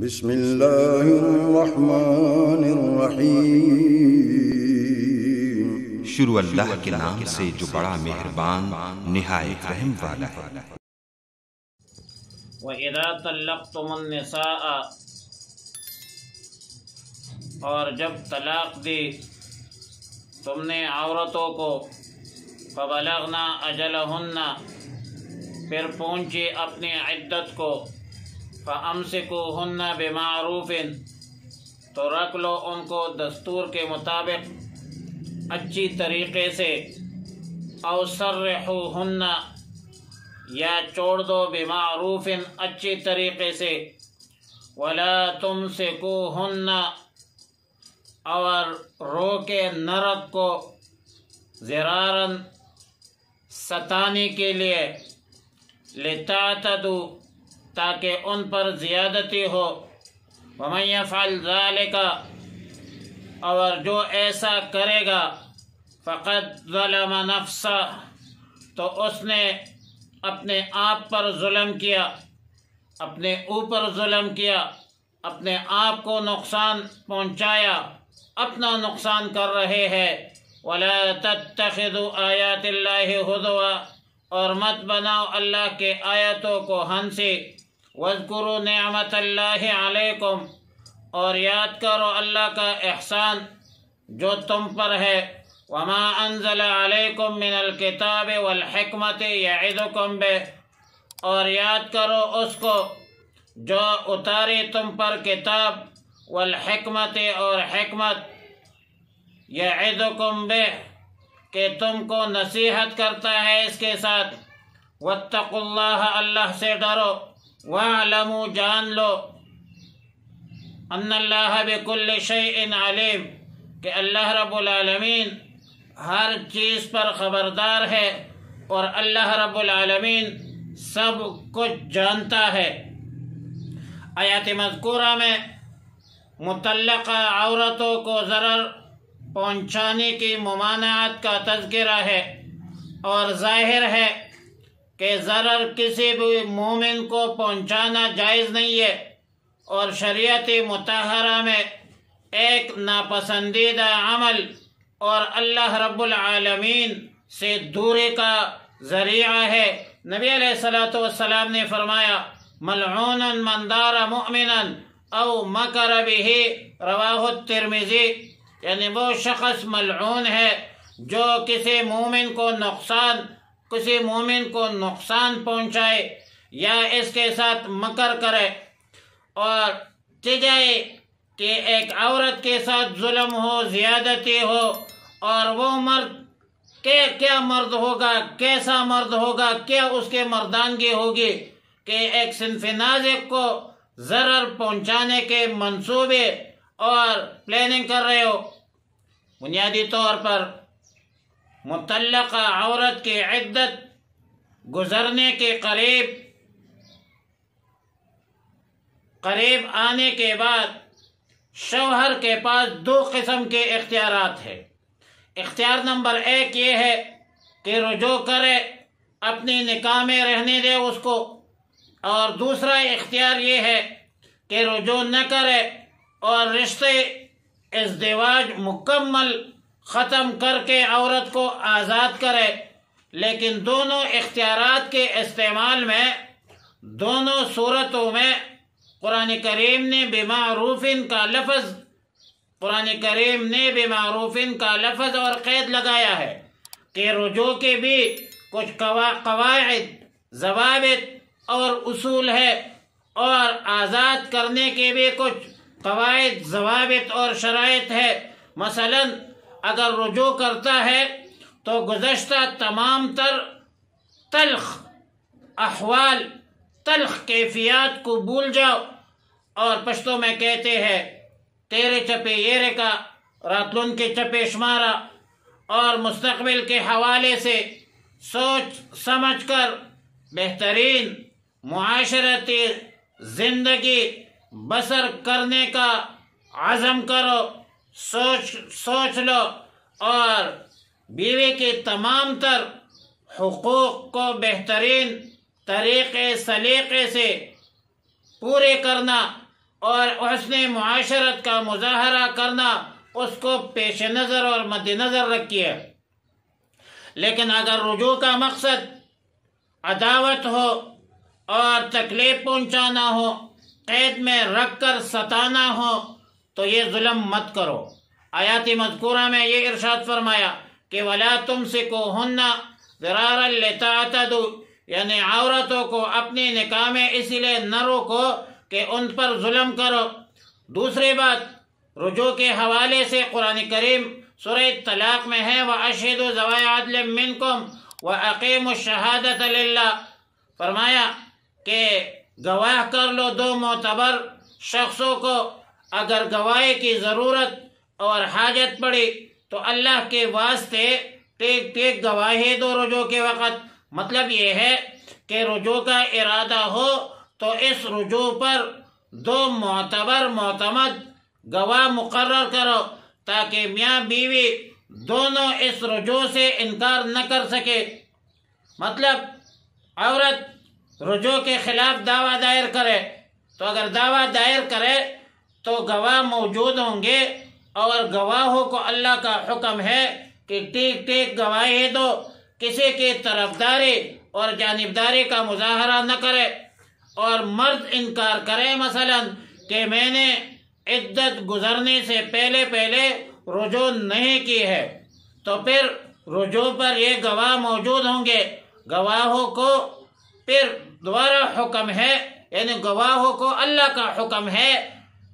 بسم اللہ الرحمن الرحیم۔ شروع اللہ کے نام سے جو بڑا مہربان نہایت رحم والا ہے۔ وَإِذَا طَلَّقْتُمُ النِّسَاءَ، اور جب طلاق دی تم نے عورتوں کو، فَبَلَغْنَا أَجَلَهُنَّ، پھر پہنچی اپنی عدت کو، فَأَمْسِكُوهُنَّ بِمَعْرُوفٍ، تو رکھ لو ان کو دستور کے مطابق اچھی طریقے سے، أَوْ سَرِّحُوهُنَّ، یا چھوڑ دو بمعروف اچھی طریقے سے، وَلَا تُمْسِكُوهُنَّ، اور روکے نہ رکھو، ضراراً ستانے کے لیے، لِتَعْتَدُوا، تاکہ ان پر زیادتی ہو، وَمَنْ يَفْعَلْ ذَلِكَ، اور جو ایسا کرے گا، فَقَدْ ظَلَمَ نَفْسَهُ، تو اس نے اپنے آپ پر ظلم کیا، اپنے اوپر ظلم کیا، اپنے آپ کو نقصان پہنچایا، اپنا نقصان کر رہے ہیں۔ وَلَا تَتَّخِذُوا آيَاتِ اللَّهِ هُزُوًا، اور مت بناؤ اللہ کے آیتوں کو ہنسی، وَاذْكُرُوا نِعْمَةَ اللَّهِ عَلَيْكُمْ، اور یاد کرو اللہ کا احسان جو تم پر ہے، وَمَا أَنزَلَ عَلَيْكُمْ مِنَ الْكِتَابِ وَالْحِكْمَةِ يَعِظُكُمْ بِهِ، اور یاد کرو اس کو جو اتاری تم پر کتاب، والحکمت، اور حکمت، یعظکم بہ، کہ تم کو نصیحت کرتا ہے اس کے ساتھ، واتقوا اللہ، اللہ سے ڈرو، واعلموا، جان لو، ان اللہ بکل شیء علیم، کہ اللہ رب العالمین ہر چیز پر خبردار ہے، اور اللہ رب العالمین سب کچھ جانتا ہے۔ آیات مذکورہ میں مطلقہ عورتوں کو ضرر پہنچانے کی ممانعت کا تذکرہ ہے، اور ظاہر ہے کہ ضرر کسی بھی مومن کو پہنچانا جائز نہیں ہے، اور شریعت مطہرہ میں ایک ناپسندیدہ عمل اور اللہ رب العالمین سے دوری کا ذریعہ ہے۔ نبی علیہ السلام نے فرمایا، ملعون من دار مؤمنا او مکر بہ، رواہ الترمذی، یعنی وہ شخص ملعون ہے جو کسی مومن کو نقصان پہنچائے یا اس کے ساتھ مکر کرے، اور چاہے کہ ایک عورت کے ساتھ ظلم ہو، زیادتی ہو، اور وہ مرد کیا مرد ہوگا، کیسا مرد ہوگا، کیا اس کے مردانگی ہوگی کہ ایک صنف نازک کو ضرر پہنچانے کے منصوبے اور پلاننگ کر رہے ہو۔ بنیادی طور پر مطلقہ عورت کی عدت گزرنے کے قریب آنے کے بعد شوہر کے پاس دو قسم کے اختیارات ہیں۔ اختیار نمبر 1 یہ ہے کہ رجوع کرے، اپنی نکاح میں رہنے دے اس کو، اور دوسرا اختیار یہ ہے کہ رجوع نہ کرے اور رشتے ازدواج مکمل ختم کر کے عورت کو آزاد کرے۔ لیکن دونوں اختیارات کے استعمال میں، دونوں صورتوں میں قرآن کریم نے بمعروف کا لفظ اور قید لگایا ہے کہ رجوع کے بھی کچھ قواعد، ضوابط اور اصول ہے، اور آزاد کرنے کے بھی کچھ قواعد، ضوابط اور شرائط ہے۔ مثلا اگر رجوع کرتا ہے تو گزشتہ تمام تر تلخ احوال، تلخ کیفیات کو بھول جاؤ، اور پشتو میں کہتے ہیں تیرے چپے یرے کا راتلون کے چپے شمارا، اور مستقبل کے حوالے سے سوچ سمجھ کر بہترین معاشرتی زندگی بسر کرنے کا عزم کرو، سوچ لو، اور بیوی کے تمام تر حقوق کو بہترین طریقے سلیقے سے پورے کرنا اور حسن معاشرت کا مظاہرہ کرنا اس کو پیش نظر اور مد نظر رکھیے۔ لیکن اگر رجوع کا مقصد عداوت ہو اور تکلیف پہنچانا ہو، قید میں رکھ کر ستانا ہو، تو یہ ظلم مت کرو۔ آیات مذکورہ میں یہ ارشاد فرمایا کہ وَلَا تُمْسِكُوهُنَّ ضِرَارًا لِتَعْتَدُوا، یعنی عورتوں کو اپنی نکاح میں اسی لیے نہ روکو کہ ان پر ظلم کرو۔ دوسری بات رجوع کے حوالے سے قرآن کریم سورہ طلاق میں ہے وَأَشْهِدُوا ذَوَيْ عَدْلٍ مِّنْكُمْ وَأَقِيمُوا الشَّهَادَةَ لِلَّهِ، فرمایا کہ گواہ کر لو دو معتبر شخصوں کو، اگر گواہی کی ضرورت اور حاجت پڑی تو اللہ کے واسطے ٹیک ٹیک گواہی دو رجوع کے وقت۔ مطلب یہ ہے کہ رجوع کا ارادہ ہو تو اس رجوع پر دو معتبر معتمد گواہ مقرر کرو تاکہ میاں بیوی دونوں اس رجوع سے انکار نہ کر سکے۔ مطلب عورت رجوع کے خلاف دعویٰ دائر کرے تو اگر دعویٰ دائر کرے تو گواہ موجود ہوں گے، اور گواہوں کو اللہ کا حکم ہے کہ ٹیک ٹیک گواہی دو، کسی کی طرفداری اور جانبداری کا مظاہرہ نہ کرے۔ اور مرد انکار کرے مثلا کہ میں نے عدت گزرنے سے پہلے رجوع نہیں کی ہے، تو پھر رجوع پر یہ گواہ موجود ہوں گے۔ گواہوں کو پھر دوبارہ حکم ہے، یعنی گواہوں کو اللہ کا حکم ہے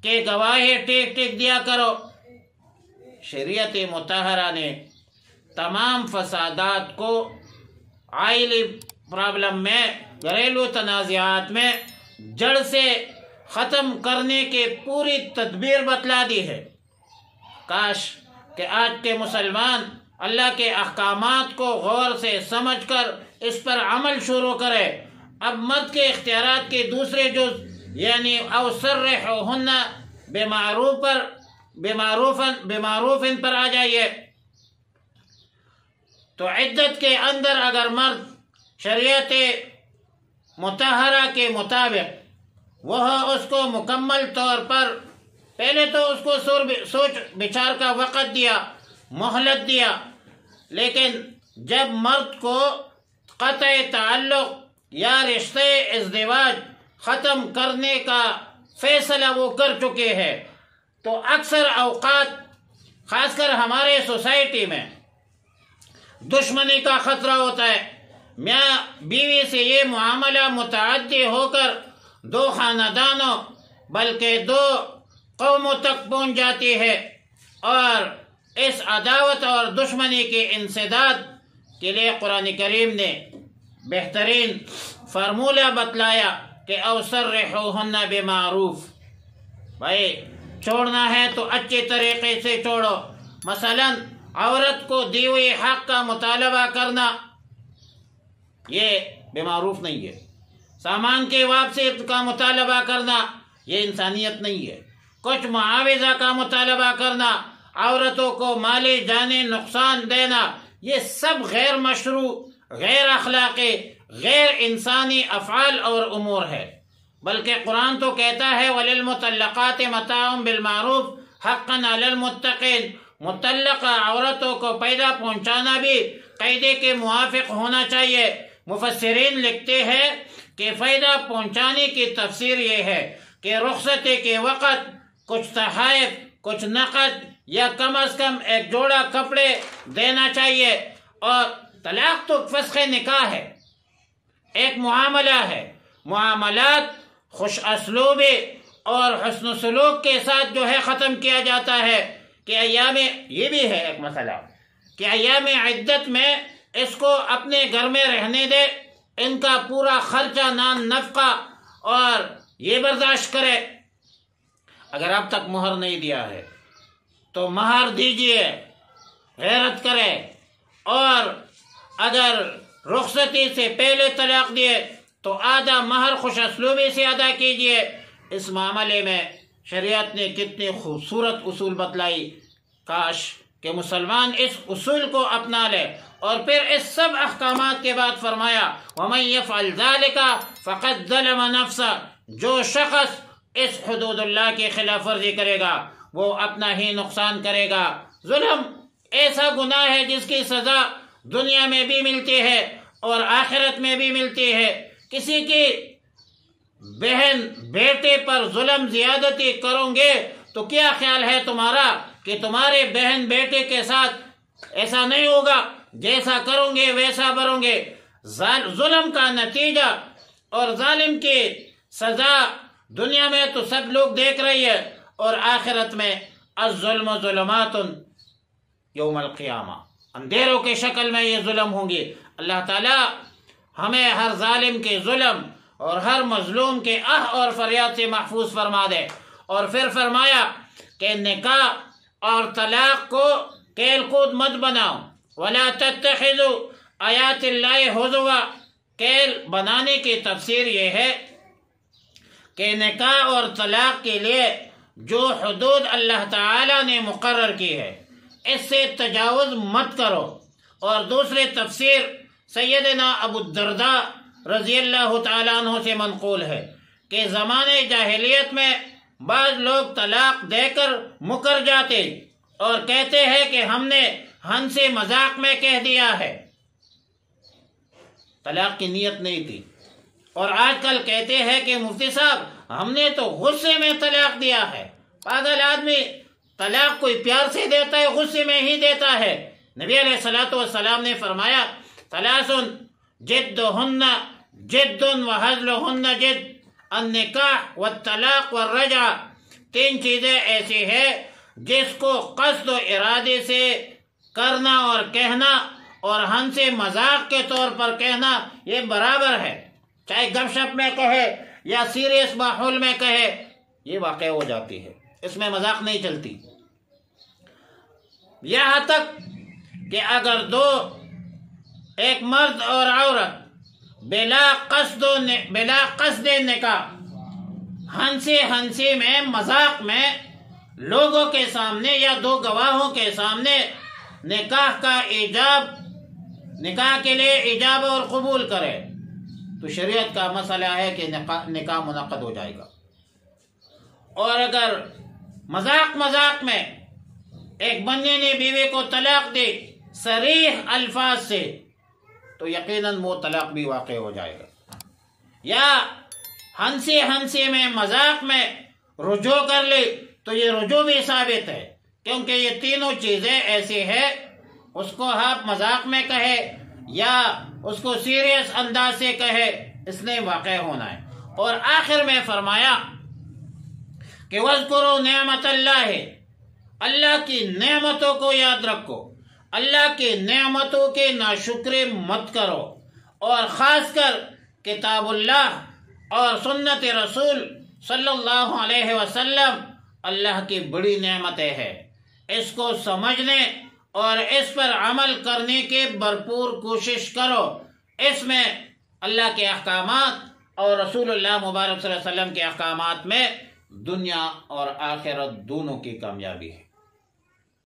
کہ گواہی ٹیک ٹیک دیا کرو۔ شریعت مطہرہ نے تمام فسادات کو عائلی پرابلم میں، گھریلو تنازعات میں جڑ سے ختم کرنے کی پوری تدبیر بتلا دی ہے۔ کاش کہ آج کے مسلمان اللہ کے احکامات کو غور سے سمجھ کر اس پر عمل شروع کرے۔ اب مرد کے اختیارات کے دوسرے جز یعنی او سرحوہن بمعروف پر آ جائیے۔ تو عدت کے اندر اگر مرد شریعت مطہرہ کے مطابق وہ اس کو مکمل طور پر پہلے تو اس کو سوچ بچار کا وقت دیا، مہلت دیا، لیکن جب مرد کو قطع تعلق یا رشتہ ازدواج ختم کرنے کا فیصلہ وہ کر چکے ہیں، تو اکثر اوقات خاص کر ہمارے سوسائٹی میں دشمنی کا خطرہ ہوتا ہے۔ میاں بیوی سے یہ معاملہ متعدی ہو کر دو خاندانوں بلکہ دو قوموں تک پہنچ جاتی ہے، اور اس عداوت اور دشمنی کے انسداد کے لیے قرآن کریم نے بہترین فارمولہ بتلایا کہ او سرحوہن بمعروف، بھائی چھوڑنا ہے تو اچھے طریقے سے چھوڑو۔ مثلا عورت کو دی ہوئی حق کا مطالبہ کرنا یہ بمعروف نہیں ہے، سامان کی واپسی کا مطالبہ کرنا یہ انسانیت نہیں ہے، کچھ معاوضہ کا مطالبہ کرنا، عورتوں کو مالی جانی نقصان دینا، یہ سب غیر مشروع، غیر اخلاقی، غیر انسانی افعال اور امور ہے۔ بلکہ قرآن تو کہتا ہے وَلِلْمُطَلَّقَاتِ مَتَاعٌ بِالْمَعْرُوفِ حَقًّا عَلَى الْمُتَّقِينَ، متعلقہ عورتوں کو فائدہ پہنچانا بھی قاعدے کے موافق ہونا چاہیے۔ مفسرین لکھتے ہیں کہ فائدہ پہنچانے کی تفسیر یہ ہے کہ رخصتی کے وقت کچھ تحائف، کچھ نقد یا کم از کم ایک جوڑا کپڑے دینا چاہیے۔ اور طلاق تو فسخ نکاح ہے، ایک معاملہ ہے، معاملات خوش اسلوبی اور حسن سلوک کے ساتھ جو ہے ختم کیا جاتا ہے۔ کہ ایام یہ بھی ہے ایک مسئلہ کہ ایام عدت میں اس کو اپنے گھر میں رہنے دے، ان کا پورا خرچہ نان نفقہ اور یہ برداشت کرے۔ اگر اب تک مہر نہیں دیا ہے تو مہر دیجئے، غیرت کرے، اور اگر رخصتی سے پہلے طلاق دیے تو آدھا مہر خوش اسلوبی سے ادا کیجئے۔ اس معاملے میں شریعت نے کتنی خوبصورت اصول بتلائی، کاش کہ مسلمان اس اصول کو اپنا لے۔ اور پھر اس سب احکامات کے بعد فرمایا وَمَن يَفْعَلْ ذَلِكَ فَقَدْ ظَلَمَ نَفْسَهُ، جو شخص اس حدود اللہ کی خلاف ورزی کرے گا وہ اپنا ہی نقصان کرے گا۔ ظلم ایسا گناہ ہے جس کی سزا دنیا میں بھی ملتی ہے اور آخرت میں بھی ملتی ہے۔ کسی کی بہن بیٹے پر ظلم زیادتی کرو گے تو کیا خیال ہے تمہارا کہ تمہارے بہن بیٹے کے ساتھ ایسا نہیں ہوگا؟ جیسا کرو گے ویسا بھرو گے۔ ظلم کا نتیجہ اور ظالم کی سزا دنیا میں تو سب لوگ دیکھ رہی ہے، اور آخرت میں الظلم ظلمات یوم القیامہ، اندھیروں کی شکل میں یہ ظلم ہوں گی۔ اللہ تعالی ہمیں ہر ظالم کے ظلم اور ہر مظلوم کے اور فریاد سے محفوظ فرما دے۔ اور پھر فرمایا کہ نکاح اور طلاق کو کھیل کود مت بناؤ، وَلَا تَتَّخِذُوا آیات اللہ ہزوا۔ کھیل بنانے کی تفسیر یہ ہے کہ نکاح اور طلاق کے لیے جو حدود اللہ تعالی نے مقرر کی ہے اس سے تجاوز مت کرو۔ اور دوسری تفسیر سیدنا ابو الدرداء رضی اللہ تعالیٰ عنہ سے منقول ہے کہ زمانے جاہلیت میں بعض لوگ طلاق دے کر مکر جاتے اور کہتے ہیں کہ ہم نے ہنسی مذاق میں کہہ دیا ہے، طلاق کی نیت نہیں تھی۔ اور آج کل کہتے ہیں کہ مفتی صاحب ہم نے تو غصے میں طلاق دیا ہے۔ پاگل آدمی، طلاق کوئی پیار سے دیتا ہے؟ غصے میں ہی دیتا ہے۔ نبی علیہ الصلوۃ والسلام نے فرمایا ثلاث جدہن جد وہزلہن جد، النکاح والطلاق والرجعہ۔ تین چیزیں ایسی ہیں جس کو قصد و ارادے سے کرنا اور کہنا اور ہنسے مذاق کے طور پر کہنا یہ برابر ہے، چاہے گپ شپ میں کہے یا سیریس ماحول میں کہے، یہ واقع ہو جاتی ہے، اس میں مذاق نہیں چلتی۔ یہاں تک کہ اگر دو ایک مرد اور عورت بلا قصد نکاح ہنسی میں مذاق میں لوگوں کے سامنے یا دو گواہوں کے سامنے نکاح کے لیے ایجاب اور قبول کرے تو شریعت کا مسئلہ ہے کہ نکاح منعقد ہو جائے گا۔ اور اگر مذاق میں ایک بندے نے بیوی کو طلاق دی صریح الفاظ سے تو یقیناً وہ طلاق بھی واقع ہو جائے گا۔ یا ہنسی میں مذاق میں رجوع کر لی تو یہ رجوع بھی ثابت ہے، کیونکہ یہ تینوں چیزیں ایسی ہیں، اس کو آپ مذاق میں کہے یا اس کو سیریس انداز سے کہے، اس نے واقع ہونا ہے۔ اور آخر میں فرمایا کہ وَاذْكُرُوا نِعْمَةَ اللَّهِ، اللہ کی نعمتوں کو یاد رکھو، اللہ کی نعمتوں کے ناشکری مت کرو، اور خاص کر کتاب اللہ اور سنت رسول صلی اللہ علیہ وسلم اللہ کی بڑی نعمتیں ہیں، اس کو سمجھنے اور اس پر عمل کرنے کی بھرپور کوشش کرو۔ اس میں اللہ کے احکامات اور رسول اللہ مبارک صلی اللہ علیہ وسلم کے احکامات میں دنیا اور آخرت دونوں کی کامیابی ہے۔